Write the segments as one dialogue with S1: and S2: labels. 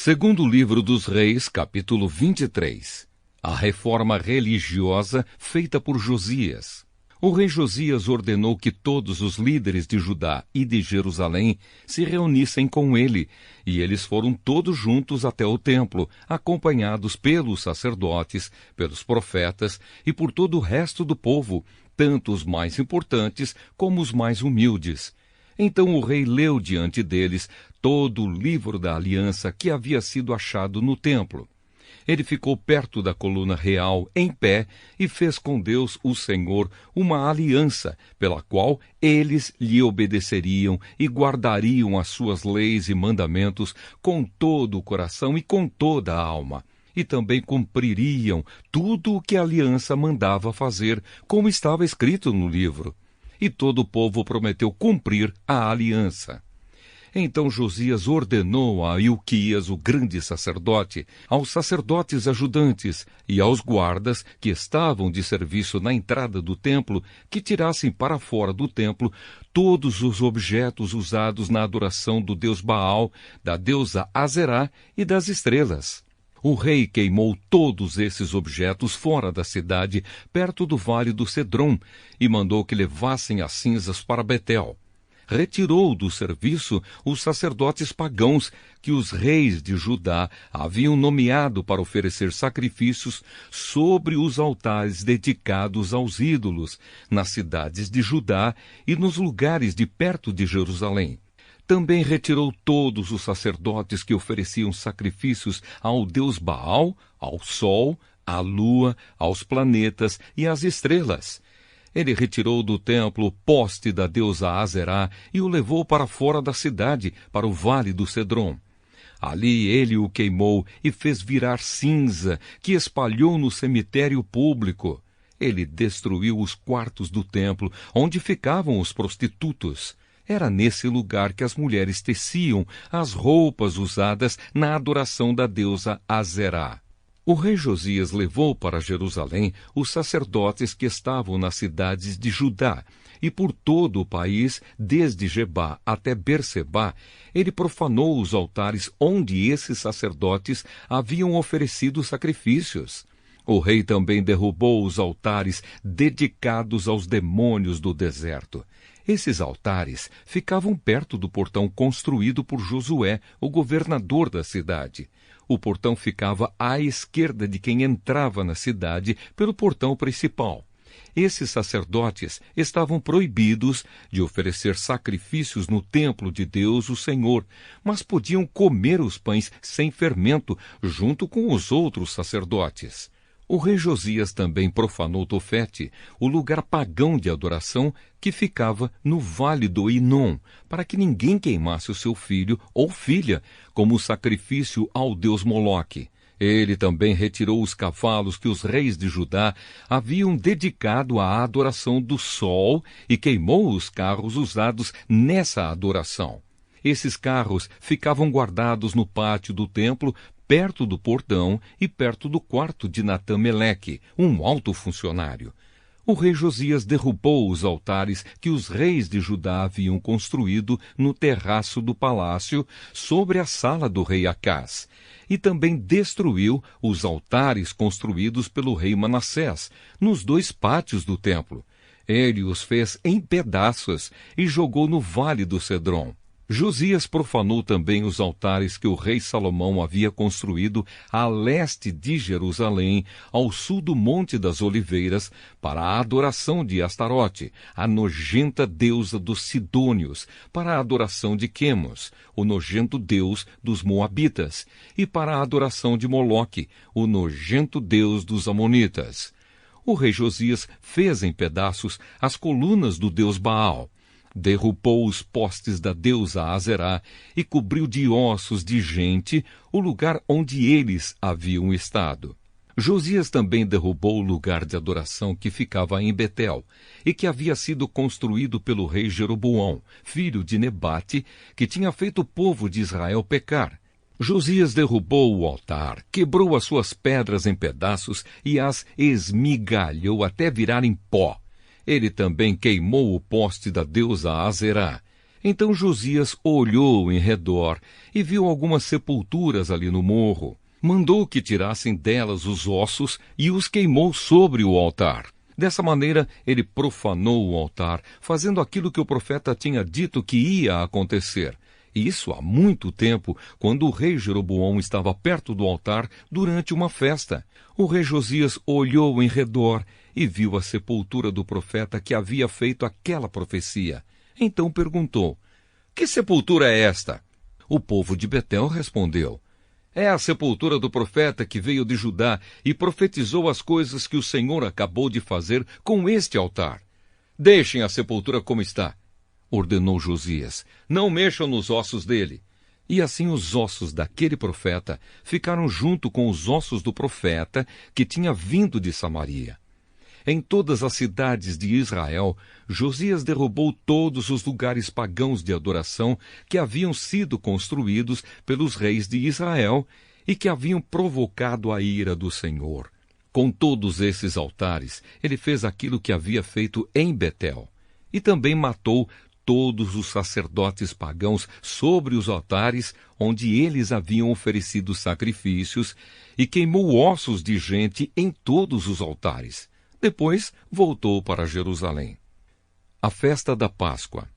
S1: Segundo livro dos Reis, capítulo 23. A reforma religiosa feita por Josias. O rei Josias ordenou que todos os líderes de Judá e de Jerusalém se reunissem com ele, e eles foram todos juntos até o templo, acompanhados pelos sacerdotes, pelos profetas e por todo o resto do povo, tanto os mais importantes como os mais humildes. Então o rei leu diante deles todo o livro da aliança que havia sido achado no templo. Ele ficou perto da coluna real, em pé, e fez com Deus, o Senhor, uma aliança, pela qual eles lhe obedeceriam e guardariam as suas leis e mandamentos com todo o coração e com toda a alma. E também cumpririam tudo o que a aliança mandava fazer, como estava escrito no livro. E todo o povo prometeu cumprir a aliança. Então Josias ordenou a Ilquias, o grande sacerdote, aos sacerdotes ajudantes e aos guardas que estavam de serviço na entrada do templo, que tirassem para fora do templo todos os objetos usados na adoração do deus Baal, da deusa Azerá e das estrelas. O rei queimou todos esses objetos fora da cidade, perto do vale do Cedrom, e mandou que levassem as cinzas para Betel. Retirou do serviço os sacerdotes pagãos que os reis de Judá haviam nomeado para oferecer sacrifícios sobre os altares dedicados aos ídolos, nas cidades de Judá e nos lugares de perto de Jerusalém. Também retirou todos os sacerdotes que ofereciam sacrifícios ao deus Baal, ao sol, à lua, aos planetas e às estrelas. Ele retirou do templo o poste da deusa Azerá e o levou para fora da cidade, para o vale do Cedrom. Ali ele o queimou e fez virar cinza, que espalhou no cemitério público. Ele destruiu os quartos do templo, onde ficavam os prostitutos. Era nesse lugar que as mulheres teciam as roupas usadas na adoração da deusa Azerá. O rei Josias levou para Jerusalém os sacerdotes que estavam nas cidades de Judá, e por todo o país, desde Gebá até Bersebá, ele profanou os altares onde esses sacerdotes haviam oferecido sacrifícios. O rei também derrubou os altares dedicados aos demônios do deserto. Esses altares ficavam perto do portão construído por Josué, o governador da cidade. O portão ficava à esquerda de quem entrava na cidade pelo portão principal. Esses sacerdotes estavam proibidos de oferecer sacrifícios no templo de Deus, o Senhor, mas podiam comer os pães sem fermento junto com os outros sacerdotes. O rei Josias também profanou Tofete, o lugar pagão de adoração que ficava no vale do Inom, para que ninguém queimasse o seu filho ou filha como sacrifício ao deus Moloque. Ele também retirou os cavalos que os reis de Judá haviam dedicado à adoração do sol e queimou os carros usados nessa adoração. Esses carros ficavam guardados no pátio do templo, perto do portão e perto do quarto de Natã-Meleque, um alto funcionário. O rei Josias derrubou os altares que os reis de Judá haviam construído no terraço do palácio, sobre a sala do rei Acás, e também destruiu os altares construídos pelo rei Manassés, nos 2 pátios do templo. Ele os fez em pedaços e jogou no vale do Cedrom. Josias profanou também os altares que o rei Salomão havia construído a leste de Jerusalém, ao sul do Monte das Oliveiras, para a adoração de Astarote, a nojenta deusa dos Sidônios, para a adoração de Quemos, o nojento deus dos Moabitas, e para a adoração de Moloque, o nojento deus dos Amonitas. O rei Josias fez em pedaços as colunas do deus Baal. Derrubou os postes da deusa Azerá e cobriu de ossos de gente o lugar onde eles haviam estado. Josias também derrubou o lugar de adoração que ficava em Betel e que havia sido construído pelo rei Jeroboão, filho de Nebate, que tinha feito o povo de Israel pecar. Josias derrubou o altar, quebrou as suas pedras em pedaços e as esmigalhou até virarem pó. Ele também queimou o poste da deusa Azerá. Então Josias olhou em redor e viu algumas sepulturas ali no morro. Mandou que tirassem delas os ossos e os queimou sobre o altar. Dessa maneira, ele profanou o altar, fazendo aquilo que o profeta tinha dito que ia acontecer. Isso há muito tempo, quando o rei Jeroboão estava perto do altar durante uma festa. O rei Josias olhou em redor e viu a sepultura do profeta que havia feito aquela profecia. Então perguntou: que sepultura é esta? O povo de Betel respondeu: é a sepultura do profeta que veio de Judá e profetizou as coisas que o Senhor acabou de fazer com este altar. Deixem a sepultura como está, ordenou Josias. Não mexam nos ossos dele. E assim os ossos daquele profeta ficaram junto com os ossos do profeta que tinha vindo de Samaria. Em todas as cidades de Israel, Josias derrubou todos os lugares pagãos de adoração que haviam sido construídos pelos reis de Israel e que haviam provocado a ira do Senhor. Com todos esses altares, ele fez aquilo que havia feito em Betel. E também matou todos os sacerdotes pagãos sobre os altares onde eles haviam oferecido sacrifícios e queimou ossos de gente em todos os altares. Depois voltou para Jerusalém. A festa da Páscoa.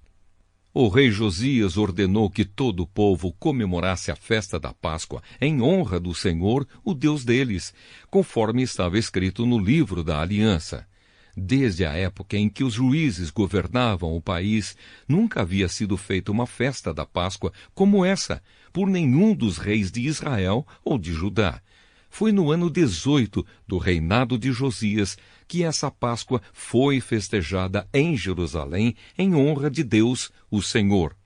S1: O rei Josias ordenou que todo o povo comemorasse a festa da Páscoa em honra do Senhor, o Deus deles, conforme estava escrito no livro da Aliança. Desde a época em que os juízes governavam o país, nunca havia sido feita uma festa da Páscoa como essa, por nenhum dos reis de Israel ou de Judá. Foi no ano 18 do reinado de Josias que essa Páscoa foi festejada em Jerusalém em honra de Deus, o Senhor.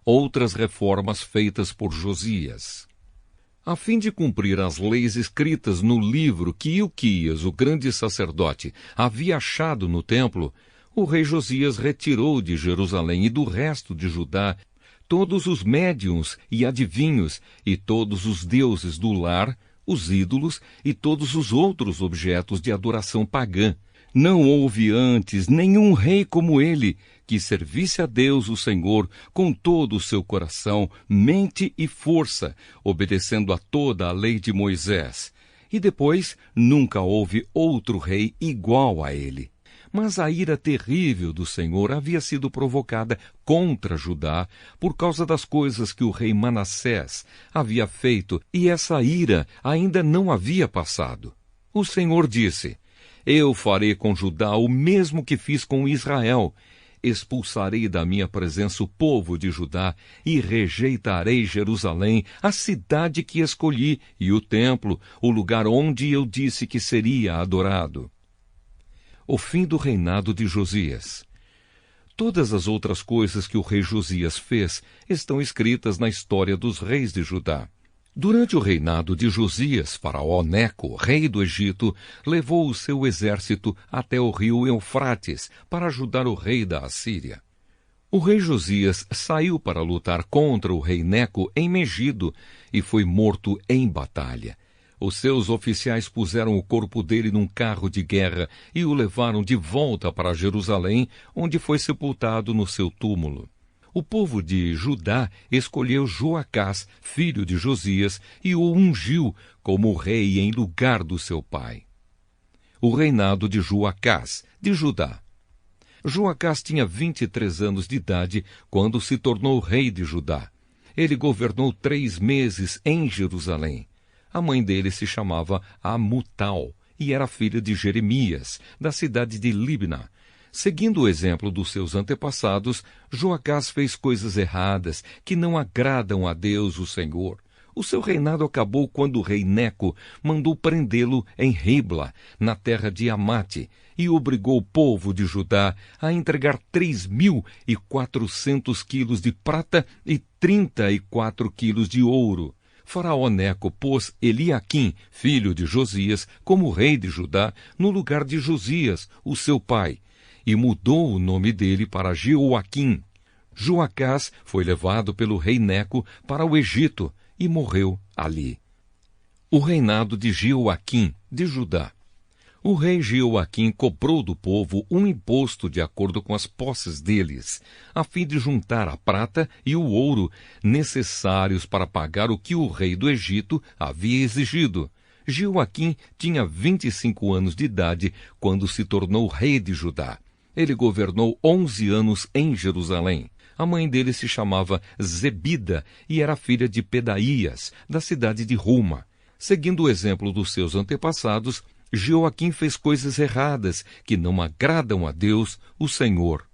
S1: Outras reformas feitas por Josias. A fim de cumprir as leis escritas no livro que Ilquias, o grande sacerdote, havia achado no templo, o rei Josias retirou de Jerusalém e do resto de Judá todos os médiuns e adivinhos e todos os deuses do lar, os ídolos e todos os outros objetos de adoração pagã. Não houve antes nenhum rei como ele, que servisse a Deus o Senhor com todo o seu coração, mente e força, obedecendo a toda a lei de Moisés. E depois nunca houve outro rei igual a ele. Mas a ira terrível do Senhor havia sido provocada contra Judá por causa das coisas que o rei Manassés havia feito, e essa ira ainda não havia passado. O Senhor disse: eu farei com Judá o mesmo que fiz com Israel. Expulsarei da minha presença o povo de Judá e rejeitarei Jerusalém, a cidade que escolhi, e o templo, o lugar onde eu disse que seria adorado. O fim do reinado de Josias. Todas as outras coisas que o rei Josias fez estão escritas na história dos reis de Judá. Durante o reinado de Josias, Faraó Neco, rei do Egito, levou o seu exército até o rio Eufrates para ajudar o rei da Assíria. O rei Josias saiu para lutar contra o rei Neco em Megido e foi morto em batalha. Os seus oficiais puseram o corpo dele num carro de guerra e o levaram de volta para Jerusalém, onde foi sepultado no seu túmulo. O povo de Judá escolheu Joacás, filho de Josias, e o ungiu como rei em lugar do seu pai. O reinado de Joacás, de Judá. Joacás tinha 23 anos de idade quando se tornou rei de Judá. Ele governou 3 meses em Jerusalém. A mãe dele se chamava Amutal e era filha de Jeremias, da cidade de Libna. Seguindo o exemplo dos seus antepassados, Joacás fez coisas erradas que não agradam a Deus, o Senhor. O seu reinado acabou quando o rei Neco mandou prendê-lo em Ribla, na terra de Amate, e obrigou o povo de Judá a entregar 3.400 quilos de prata e 34 quilos de ouro. Faraó Neco pôs Eliaquim, filho de Josias, como rei de Judá, no lugar de Josias, o seu pai, e mudou o nome dele para Jeoaquim. Joacás foi levado pelo rei Neco para o Egito e morreu ali. O reinado de Jeoaquim, de Judá. O rei Jeoaquim cobrou do povo um imposto de acordo com as posses deles, a fim de juntar a prata e o ouro necessários para pagar o que o rei do Egito havia exigido. Jeoaquim tinha 25 anos de idade quando se tornou rei de Judá. Ele governou 11 anos em Jerusalém. A mãe dele se chamava Zebida e era filha de Pedaías, da cidade de Ruma. Seguindo o exemplo dos seus antepassados, Jeoaquim fez coisas erradas que não agradam a Deus, o Senhor.